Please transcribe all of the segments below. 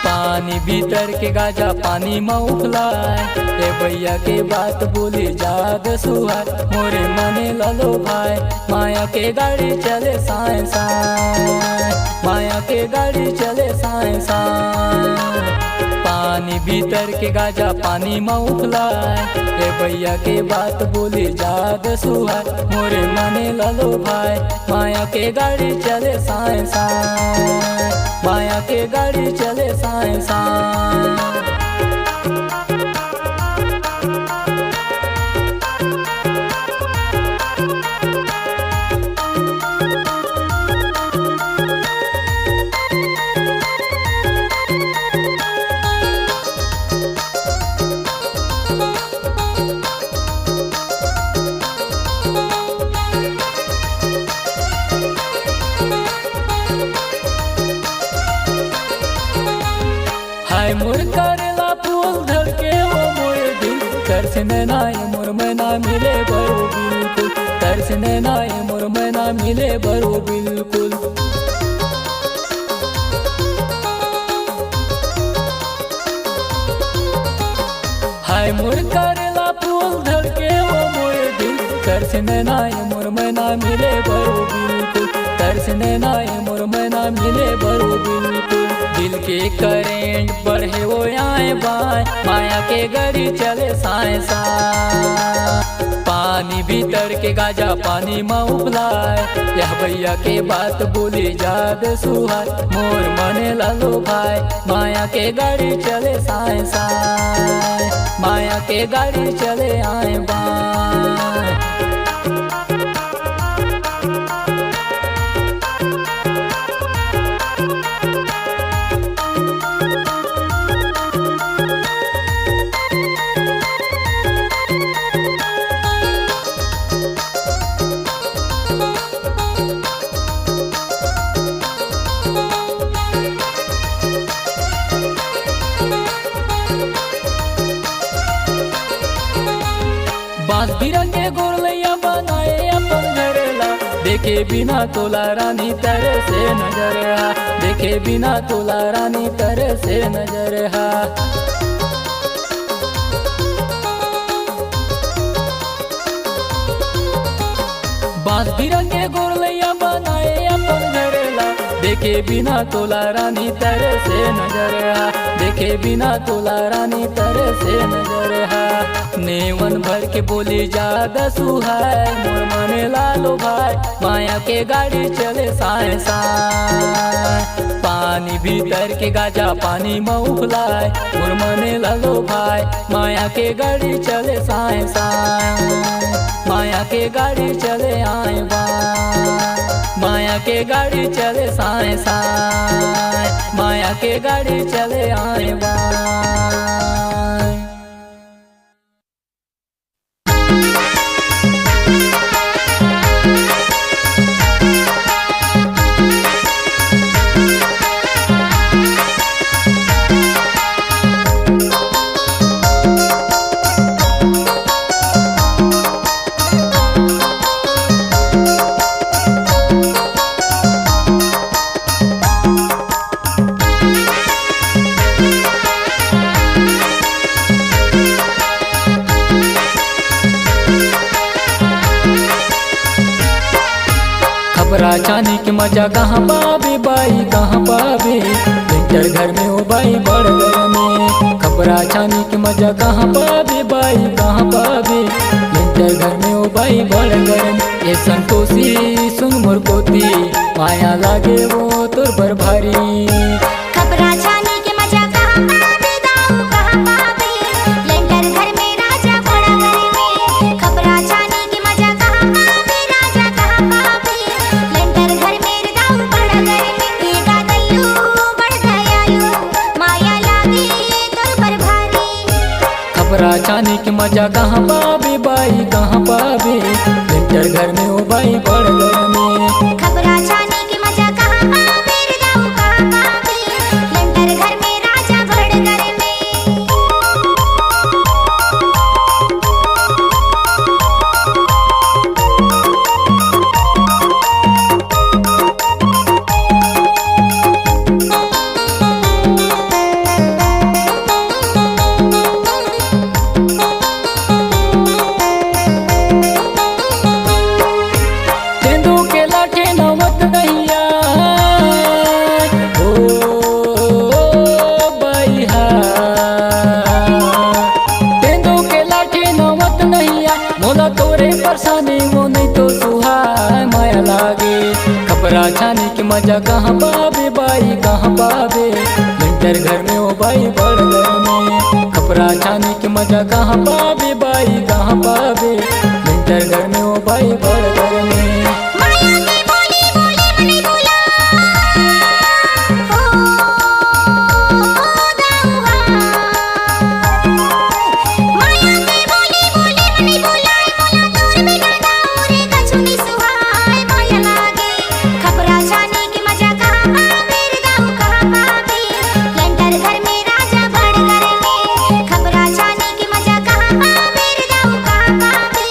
पानी भीतर के गाजा पानी में उफलाए, ए भैया के बात बोली जाद सुहाय, मोरे मने ललो भाई माया के गाड़ी चले साए साए, माया के गाड़ी चले साए साए। पानी भीतर के गाजा पानी में उफलाए, ए भैया के बात बोली जाद सुहाय, मोरे मने ललो भाई माया के गाड़ी चले साए साए, माया के गाड़ी चले साए साए। हाय मोर करेला फूल धर के वो मोर दिल, तरस नाय मोर मना मिले बरो बिल्कुल, तरस नाय मोर मना मिले बरो बिल्कुल। हाय मोर करेला फूल धर के वो मोर दिल, तरस नाय मोर मना मिले बरो बिल्कुल, तरस नाय मोर मना मिले बरो बिल्कुल। दिल के करेंट बढ़े वो आए बाए, माया के गड़ी चले साए साए। पानी भीतर के गाजा पानी में उबलाए, यह भैया के बात बोली जाद सुहाय, मोर मने लालो भाई माया के गाड़ी चले साए साए, माया के गाड़ी चले आए बाए। बांस बिरंगे गोरलैया बनाए अपन घरेला, देखे बिना तोला रानी तेरे से नजर हा, देखे बिना तोला रानी तेरे से नजर हा। बांस बिरंगे गोरलैया बनाए अपन घरेला, देखे बिना तोला रानी तेरे से नजर हा, देखे बिना तोला रानी तेरे से नजर हा। नेवन भर के बोली जादा सुहाय, मोर मने लालो भाई माया के गाड़ी चले साए साए। पानी भीतर के गाजा पानी में उफलाए, मोर मने लालो भाई माया के गाड़ी चले साए साए, माया के गाड़ी चले आए बाए, माया के गाड़ी चले साए साए, माया के गाड़ी चले आए बाए। खबरा चानी के मजा कहाँ पावे बाई कहाँ पावे, विंटर घर में ओ बाई बड़ घर में। खबरा चानी के मजा कहाँ पावे बाई कहाँ पावे, विंटर घर में ओ बाई बड़ घर में। ये संतोषी सुन मोर कोती, माया लागे वो तोर बर भारी। खबरा छानी के मजा कहाँ पावे दाऊ कहाँ पावे, लेंटर घर में राजा बड़ा घर में। खबरा छानी के मजा कहाँ पावे राजा कहाँ पावे, लेंटर घर में दाऊ बड़ा घर में। ये गादल्लू बड़ दयालु, माया लागे तोर पर भारी। खबरा चानी के मजा कहाँ पावे बाई कहाँ पावे, विंटर घर में ओ बाई बड़ छानी वो नहीं तो सुहाय माया लागे। कपड़ा छानी के मजा कहाँ पावे बाई कहाँ पावे, विंटर घर में ओ बाई बड़ घर में। कपड़ा छानी के मजा कहाँ पावे बाई कहाँ पावे, विंटर घर में ओ बाई बड़ घर में। माया की बोली बोली मनी बोला हो दाऊहा। माया की बोली बोली मनी बोला मोला तोर बिना दाऊरे कछु नहीं सुहाय माया लागे। खपरा छानी के मजा कहाँ पावे रे दाऊ कहाँ पावे, लेंटर घर में राजा बड़ घर में। खपरा छानी के मजा कहाँ पावे रे दाऊ कहाँ पावे,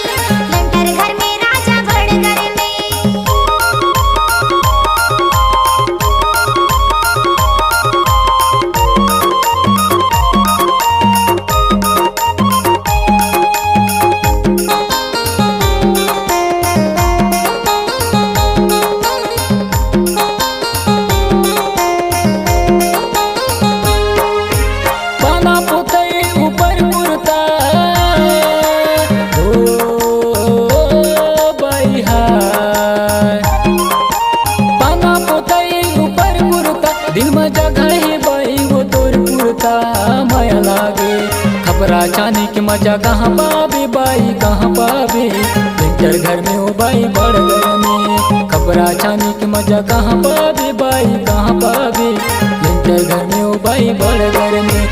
लेंटर घर में राजा बड़ घर में। पाना पोतई ऊपर कुर्ता ओ बाई हाय। पाना पोतई ऊपर कुर्ता दिल में जगह है बाई वो तोर कुर्ता माया लागे। खपरा छानी के मजा कहाँ पावे बाई कहाँ पावे, विंटर घर में ओ बाई बड़ घर में। खपरा छानी के मजा कहाँ पावे बाई कहाँ पावे, विंटर घर में ओ बाई बड़ घर में।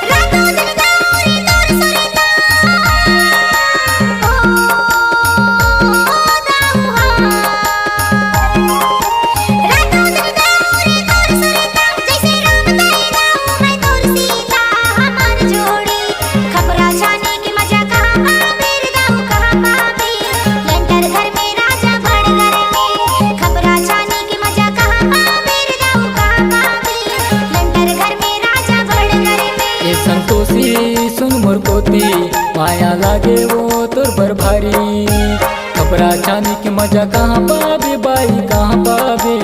रातों दिन दाऊरे तोर सुरता हो दाऊहा। रातों दिन दाऊरे तोर सुरता जैसे राम तेरी दाऊ मैं तोर सीता हमार जोड़ी। खपरा छानी के मजा कहाँ पावे रे दाऊ कहाँ पावे, लेंटर घर में राजा बड़ घर में। खपरा छानी के मजा कहाँ पावे रे दाऊ कहाँ पावे, लेंटर घर में राजा बड़ घर में। ये संतोषी सुन मोर पोती माया लागे वो तोर पर भारी। कपड़ा छानी के मजा कहाँ पावे बाई कहाँ पावे,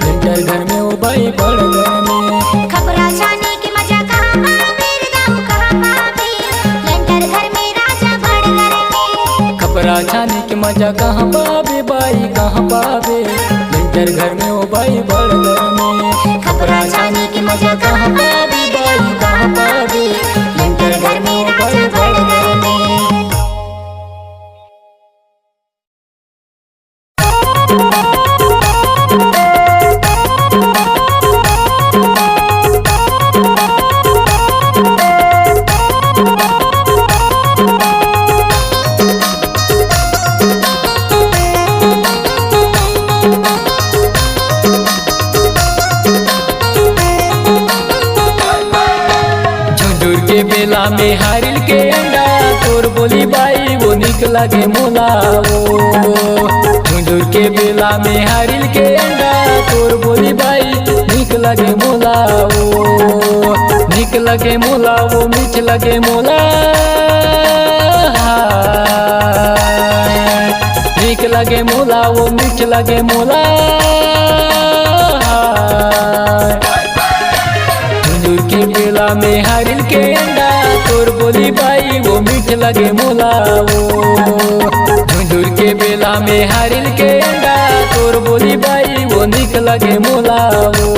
विंटर घर में ओ बाई बड़ घर में। खपरा छानी के मजा कहाँ पावे रे दाऊ कहाँ पावे, लेंटर घर में राजा बड़ घर में। कपड़ा छानी के मजा कहाँ पावे बाई कहाँ पावे, विंटर घर में ओ बाई बड़ घर में। कपड़ा छानी के मजा कहाँ पावे बाई कहाँ पावे, विंटर घर में ओ बाई बड़ घर में। झुंझुर के बेला में हारिल के अंडा तोर बोली बाई वो निक लगे मोला वो। झुंझुर के बेला में हारिल के अंडा तोर बोली बाई निक लगे मोला वो। निक लगे मोला वो मीठ लगे मोला निक लगे मोला वो मीठ लगे मोला। झुंझुर के बेला में हारिल के अंडा तोर बोली बाई वो मीठ लगे मोला वो। झुंझुर के बेला में हारिल के अंडा तोर बोली बाई वो निक लगे मोला वो।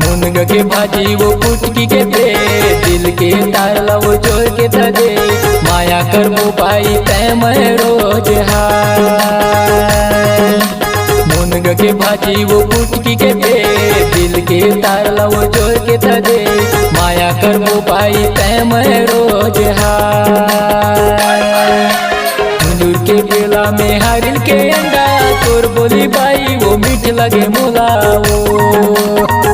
मुनगा के भाजी वो पुटकी के दे, दिल के तारला वो जोड़ के दे। माया कर वो पाई तय मैं रोज हाय। मुनगा के भाजी वो पुटकी के दे, दिल के तारला वो जोड़ के दे। माया कर वो पाई तय मैं रोज हाय। झुंझुर के बेला में हारिल के अंडा तोर बोली बाई वो मीठ लगे मोला वो।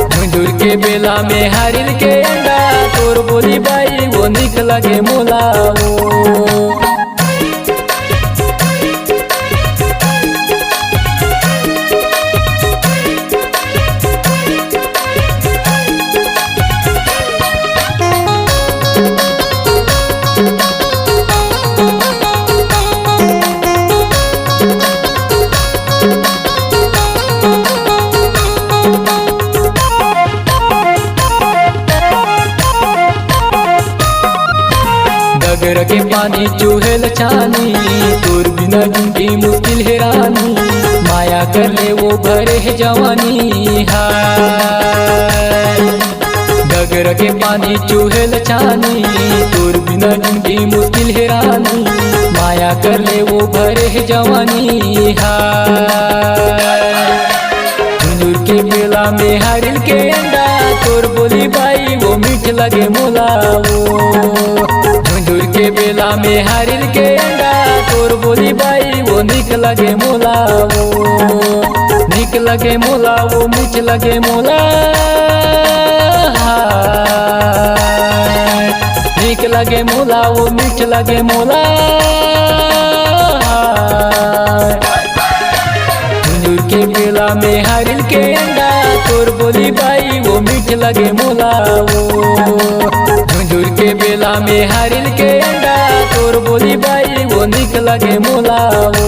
झुंझुर के बेला में हारिल के अंडा तोर बोली बाई वो निक लगे मोला वो। घगर के पानी चूहेल छानी, तोर बिना जिंदगी मुश्किल है रानी, माया कर ले वो भरे है जवानी हाय। घगर के पानी चूहेल छानी, तोर बिना जिंदगी मुश्किल है रानी, माया कर ले वो भरे है जवानी हाय। झुंझुर के बेला में हारिल के अंडा, तोर बोली बाई वो मीठ लगे मोला वो। झुंझुर के बेला में हारिल के अंडा, तोर बोली बाई वो निक लगे मोला वो। निक लगे मोला वो, मीठ लगे मोला निक लगे मोला वो, मीठ लगे मोला। झुंझुर के बेला में हारिल के अंडा, तोर बोली बाई वो मीठ लगे मोला वो। झुंझुर के बेला में हारिल के अंडा, तोर बोली बाई वो निक लगे मोला वो।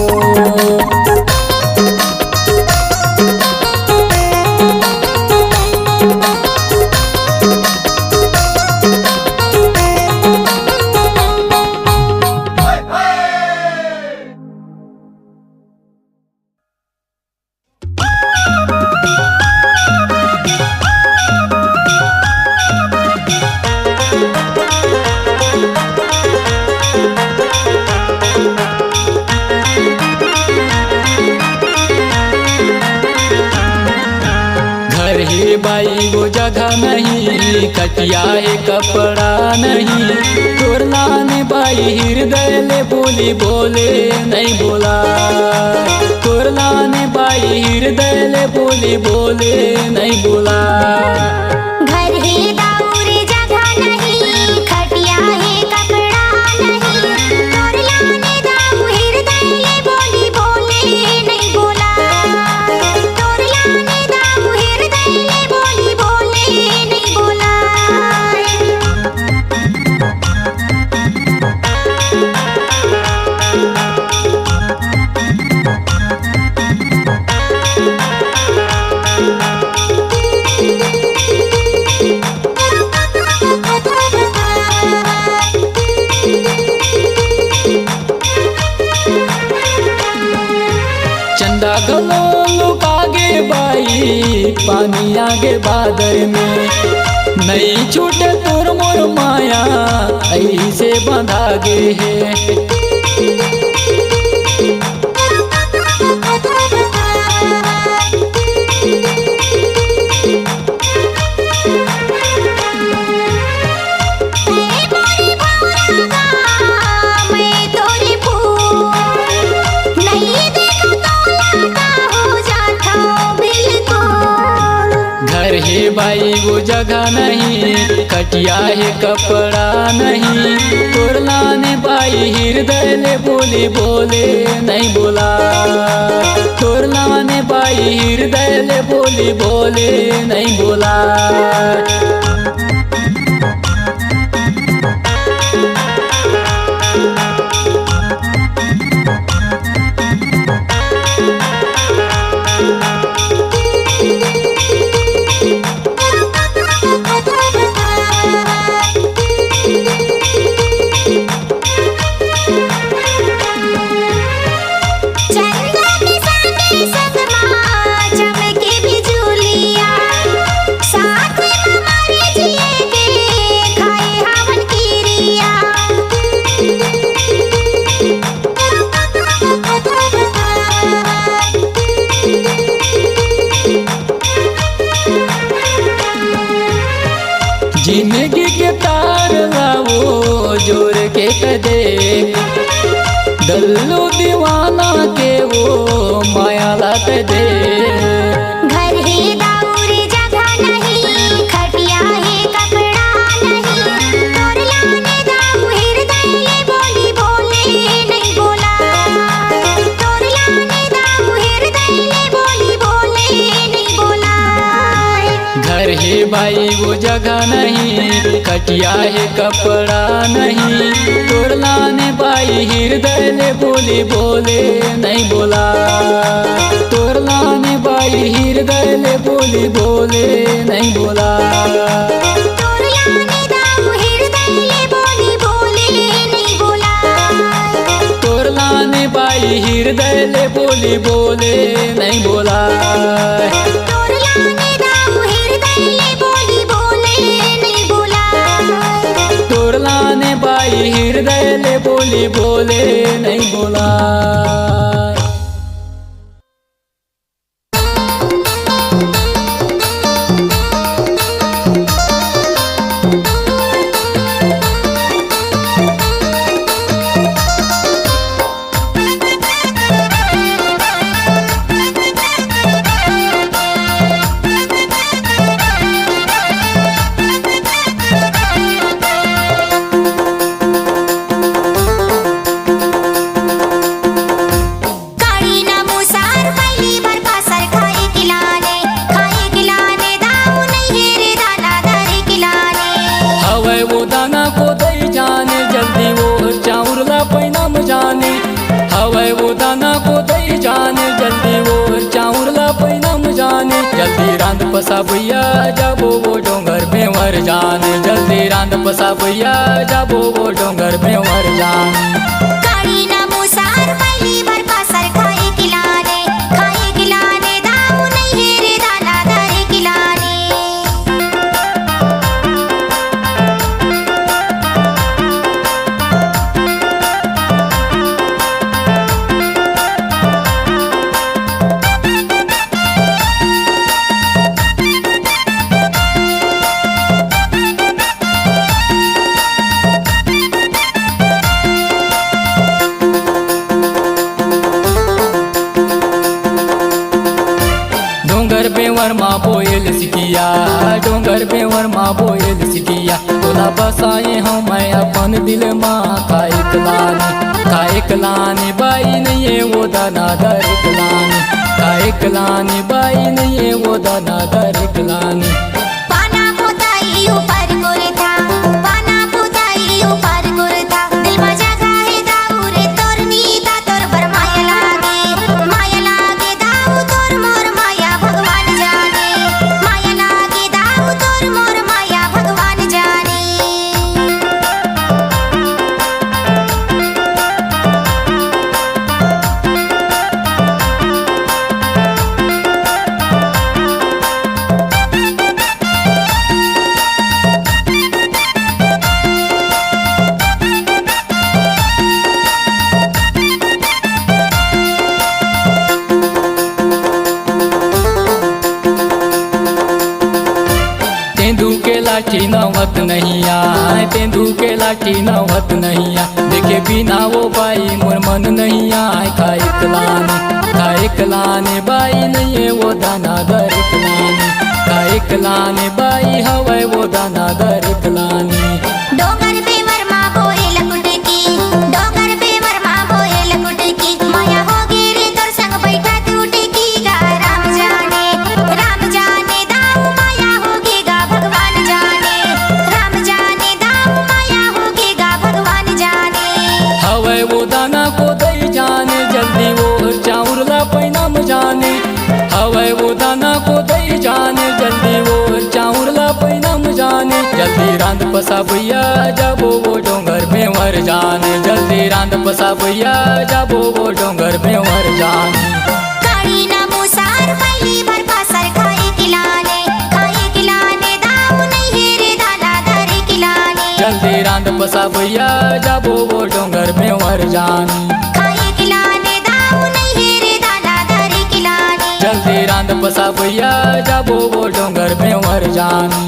बाई वो जगह नहीं, कटिया है कपड़ा नहीं, तोर लाने बाई हृदय ले बोली बोले नहीं बोला। तोर लाने बाई हृदय ले बोली बोले नहीं बोला। घर है दाऊरी जगह नहीं, खटिया है कपड़ा नहीं, तोर लाने दाऊ हृदय ले बोली बोले नहीं बोला। तोर लाने दाऊ हृदय ले बोली बोले नहीं बोला। चंदा गलो लुकागे बाई पानी आगे बादर में, नहीं छूटे तोर मोर माया ऐसे बंधागे है। बाई वो जगह नहीं, कटिया है कपड़ा नहीं, तोर लाने बाई हृदय ले बोली बोले नहीं बोला। तोर लाने बाई हृदय ले बोली बोले नहीं बोला। जिंदगी के तार लाओ जोर के कदे, दल्लू दीवाना के वो माया लात दे। घर है दाऊरी जगह नहीं, खटिया है कपड़ा नहीं, तोर लाने दाऊ हृदय ले बोली बोले नहीं बोला। तोर लाने दाऊ हृदय ले बोली बोले नहीं बोला। घर है बाई वो जगह नहीं, खटिया है कपड़ा नहीं, तोर लाने बाई हृदय ले बोली बोले नहीं बोला। तोर लाने बाई हृदय ले बोली बोले नहीं बोला। हृदय ले बोली बोले नहीं बोला। तोर लाने दाऊ हृदय ले बोली बोले नहीं बोला। तोर लाने बाई हृदय ले बोली बोले नहीं बोला। हवै वो दाना को दई जाने जल्दी वो चाउर ला पैनम जाने। जल्दी रांध पसा भैया जाबो वो डोंगर में वर जाने। जल्दी रांध पसा भैया जाबो वो डोंगर में वर जाने। काली ना मुसार पहली बार पासर खाए खिलाने दाऊ नहीं है रे दाना दारे खिलाने। डोंगर बेवर माँ बोयल सिकिया, डोंगर बेवर माँ बोयल सिकिया। तोला बसाए हम मैं अपन दिल माँ खाए कलाने बाई नहीं है वो दाना दर कलाने। खाए कलाने बाई नहीं है वो दाना दर कलाने। पाना पोताई ऊपर गुरथा, पाना पोताई ऊपर गुरथा। दिल मजा गाहे दाऊ रे तोर नीता तोर बर माया लागे दाऊ तोर मोर माया भगवान जाने। माया लागे दाऊ तोर मोर माया भगवान जाने। तेंदू के लाठी नौहत नहीं आए, तेंदू के लाठी नौहत नहीं आए। देखे बिना वो बाई मोर मन नहीं आए। खाए कलाने बाई नहीं है वो दाना दर कलाने। खाए कलाने बाई हवै वो दाना दर कलाने। डोंगर पे वर्मा बोए लकुटकी, डोंगर पे वर्मा बोए लकुटकी। माया हो गे रे तोर संग बैठा टूटकी गा राम जाने दाऊ माया हो गे गा भगवान जाने। राम जाने दाऊ माया हो गे गा भगवान जाने। हवै वो दाना को दई जाने जल्दी वो चाउर ला पैनम जाने। हवै वो दाना को दई जाने जल्दी वो चाउर ला पैनम जाने। जल्दी रांध पसा भैया जाबो वो डोंगर में वर जाने। जल्दी रांध पसा भैया जाबो वो डोंगर में वर जाने। काली ना मुसार पहली बार पासर खाए खिलाने दाऊ नहीं है रे दाना दारे खिलाने। जल्दी रांध पसा भैया जाबो वो डोंगर में वर जाने। खाए खिलाने दाऊ नहीं है रे दाना दारे खिलाने। जल्दी रांध पसा भैया जाबो वो डोंगर में वर जाने।